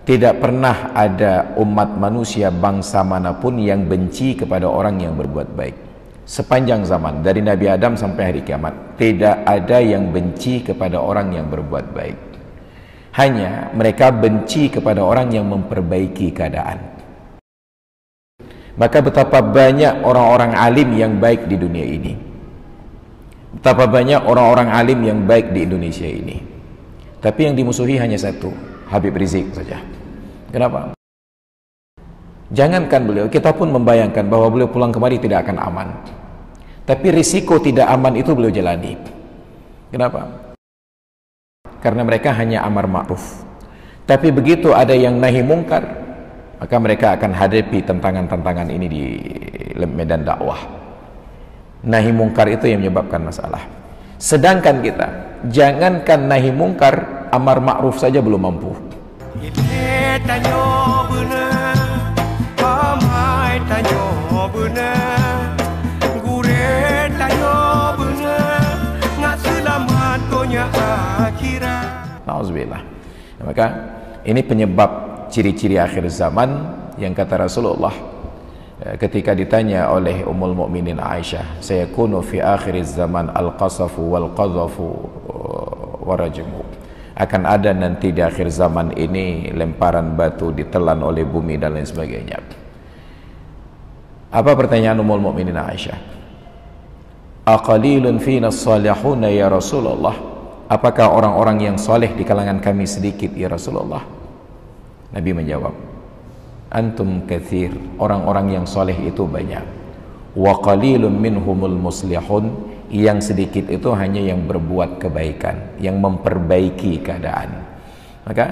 Tidak pernah ada umat manusia bangsa manapun yang benci kepada orang yang berbuat baik. Sepanjang zaman, dari Nabi Adam sampai hari kiamat, tidak ada yang benci kepada orang yang berbuat baik. Hanya mereka benci kepada orang yang memperbaiki keadaan. Maka betapa banyak orang-orang alim yang baik di dunia ini. Betapa banyak orang-orang alim yang baik di Indonesia ini. Tapi yang dimusuhi hanya satu, Habib Rizik saja. Kenapa? Jangankan beliau, kita pun membayangkan bahwa beliau pulang kemari tidak akan aman. Tapi risiko tidak aman itu beliau jalani. Kenapa? Karena mereka hanya amar ma'ruf. Tapi begitu ada yang nahi mungkar, maka mereka akan hadapi tantangan-tantangan ini di medan dakwah. Nahi mungkar itu yang menyebabkan masalah. Sedangkan kita, jangankan nahi mungkar, amar ma'ruf saja belum mampu. Nauzubillah. Maka ini penyebab ciri-ciri akhir zaman yang kata Rasulullah ketika ditanya oleh Ummul Mukminin Aisyah, sayakunu fi akhir zaman al-qasafu wal qadhafu wa rajmu. Akan ada nanti di akhir zaman ini lemparan batu, ditelan oleh bumi dan lain sebagainya. Apa pertanyaan Ummul Mukminin Aisyah? Aqalilun fina as-salihuna ya Rasulullah? Apakah orang-orang yang soleh di kalangan kami sedikit ya Rasulullah? Nabi menjawab, antum katsir, orang-orang yang soleh itu banyak. Wa qalilun minhumul muslihun, yang sedikit itu hanya yang berbuat kebaikan, yang memperbaiki keadaan. Maka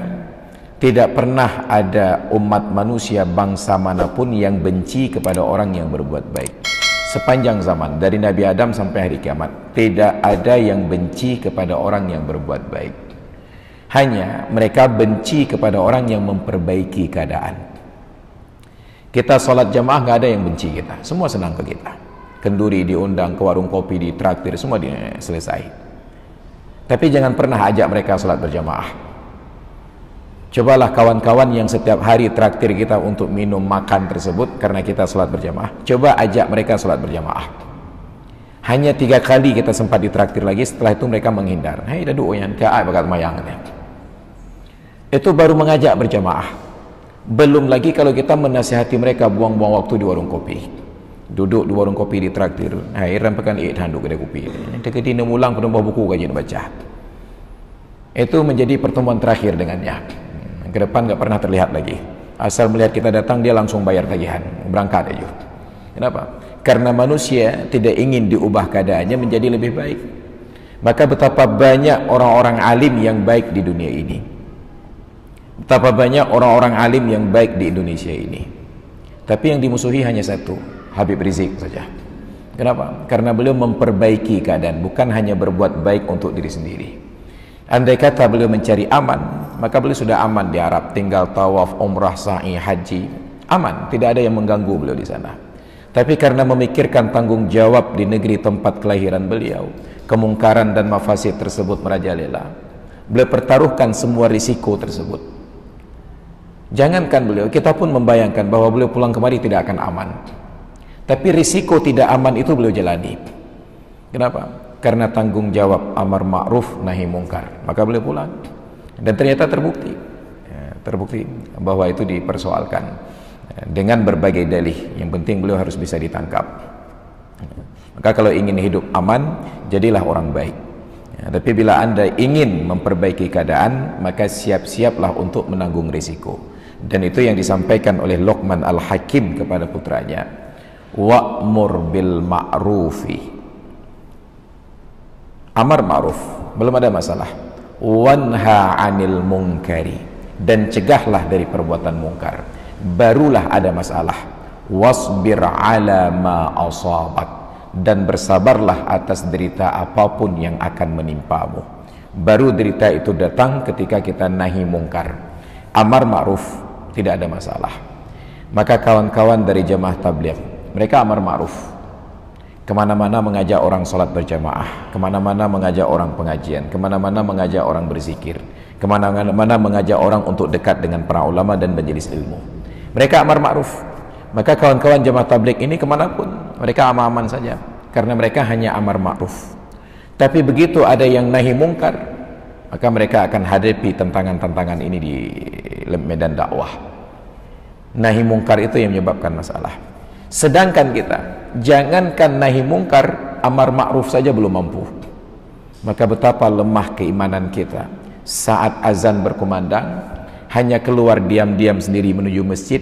tidak pernah ada umat manusia bangsa manapun yang benci kepada orang yang berbuat baik. Sepanjang zaman, dari Nabi Adam sampai hari kiamat, tidak ada yang benci kepada orang yang berbuat baik. Hanya mereka benci kepada orang yang memperbaiki keadaan. Kita sholat jamaah nggak ada yang benci kita, semua senang ke kita. Kenduri diundang ke warung kopi, ditraktir, semua selesai. Tapi jangan pernah ajak mereka sholat berjamaah. Cobalah kawan-kawan yang setiap hari traktir kita untuk minum makan tersebut karena kita sholat berjamaah, coba ajak mereka sholat berjamaah. Hanya 3 kali kita sempat ditraktir lagi, setelah itu mereka menghindar. Hei dadu yang kaai bakat mayangnya. Itu baru mengajak berjamaah. Belum lagi kalau kita menasihati mereka buang-buang waktu di warung kopi. Duduk di warung kopi ditraktir, hai rampakan handuk kedai kopi. Dekati mulang penuh buku kajian baca. Itu menjadi pertemuan terakhir dengannya. Ke depan nggak pernah terlihat lagi. Asal melihat kita datang, dia langsung bayar tagihan, berangkat aja. Kenapa? Karena manusia tidak ingin diubah keadaannya menjadi lebih baik. Maka betapa banyak orang-orang alim yang baik di dunia ini. Betapa banyak orang-orang alim yang baik di Indonesia ini. Tapi yang dimusuhi hanya satu, Habib Rizik saja. Kenapa? Karena beliau memperbaiki keadaan, bukan hanya berbuat baik untuk diri sendiri. Andai kata beliau mencari aman, maka beliau sudah aman di Arab, tinggal tawaf, umrah, sa'i, haji, aman, tidak ada yang mengganggu beliau di sana. Tapi karena memikirkan tanggung jawab di negeri tempat kelahiran beliau, kemungkaran dan mafasid tersebut merajalela, beliau pertaruhkan semua risiko tersebut. Jangankan beliau, kita pun membayangkan bahwa beliau pulang kemari tidak akan aman. Tapi risiko tidak aman itu beliau jalani. Kenapa? Karena tanggung jawab amar ma'ruf nahi mungkar, maka beliau pulang. Dan ternyata terbukti, terbukti bahwa itu dipersoalkan dengan berbagai dalih. Yang penting beliau harus bisa ditangkap. Maka kalau ingin hidup aman, jadilah orang baik. Tapi bila Anda ingin memperbaiki keadaan, maka siap-siaplah untuk menanggung risiko. Dan itu yang disampaikan oleh Luqman Al-Hakim kepada putranya, wa'mur bil ma'rufi, amar ma'ruf, belum ada masalah. Wanha 'anil munkari, dan cegahlah dari perbuatan mungkar, barulah ada masalah. Wasbir 'ala ma asabak, dan bersabarlah atas derita apapun yang akan menimpamu. Baru derita itu datang ketika kita nahi mungkar. Amar ma'ruf tidak ada masalah. Maka kawan-kawan dari jamaah tabligh, mereka amar ma'ruf, kemana-mana mengajak orang sholat berjamaah, kemana-mana mengajak orang pengajian, kemana-mana mengajak orang berzikir, kemana-mana mengajak orang untuk dekat dengan para ulama dan majelis ilmu. Mereka amar ma'ruf, maka kawan-kawan jemaah tabligh ini kemanapun mereka aman-aman saja, karena mereka hanya amar ma'ruf. Tapi begitu ada yang nahi mungkar, maka mereka akan hadapi tantangan-tantangan ini di medan dakwah. Nahi mungkar itu yang menyebabkan masalah. Sedangkan kita, jangankan nahi mungkar, amar ma'ruf saja belum mampu. Maka betapa lemah keimanan kita. Saat azan berkumandang, hanya keluar diam-diam sendiri menuju masjid,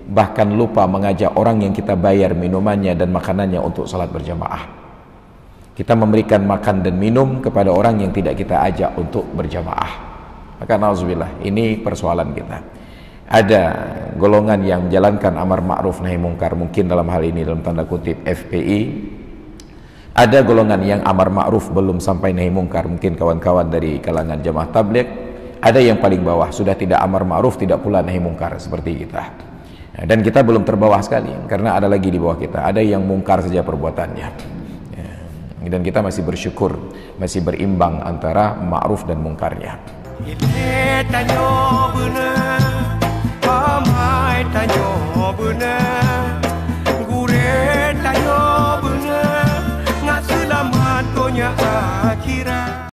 bahkan lupa mengajak orang yang kita bayar minumannya dan makanannya untuk salat berjamaah. Kita memberikan makan dan minum kepada orang yang tidak kita ajak untuk berjamaah. Maka na'udzubillah, ini persoalan kita. Ada golongan yang menjalankan amar ma'ruf nahi mungkar, mungkin dalam hal ini dalam tanda kutip FPI. Ada golongan yang amar ma'ruf belum sampai nahi mungkar, mungkin kawan-kawan dari kalangan jamaah tabligh. Ada yang paling bawah, sudah tidak amar ma'ruf, tidak pula nahi mungkar seperti kita. Dan kita belum terbawah sekali, karena ada lagi di bawah kita, ada yang mungkar saja perbuatannya. Dan kita masih bersyukur, masih berimbang antara ma'ruf dan mungkarnya. Tanyo bener, amai tanyo bener.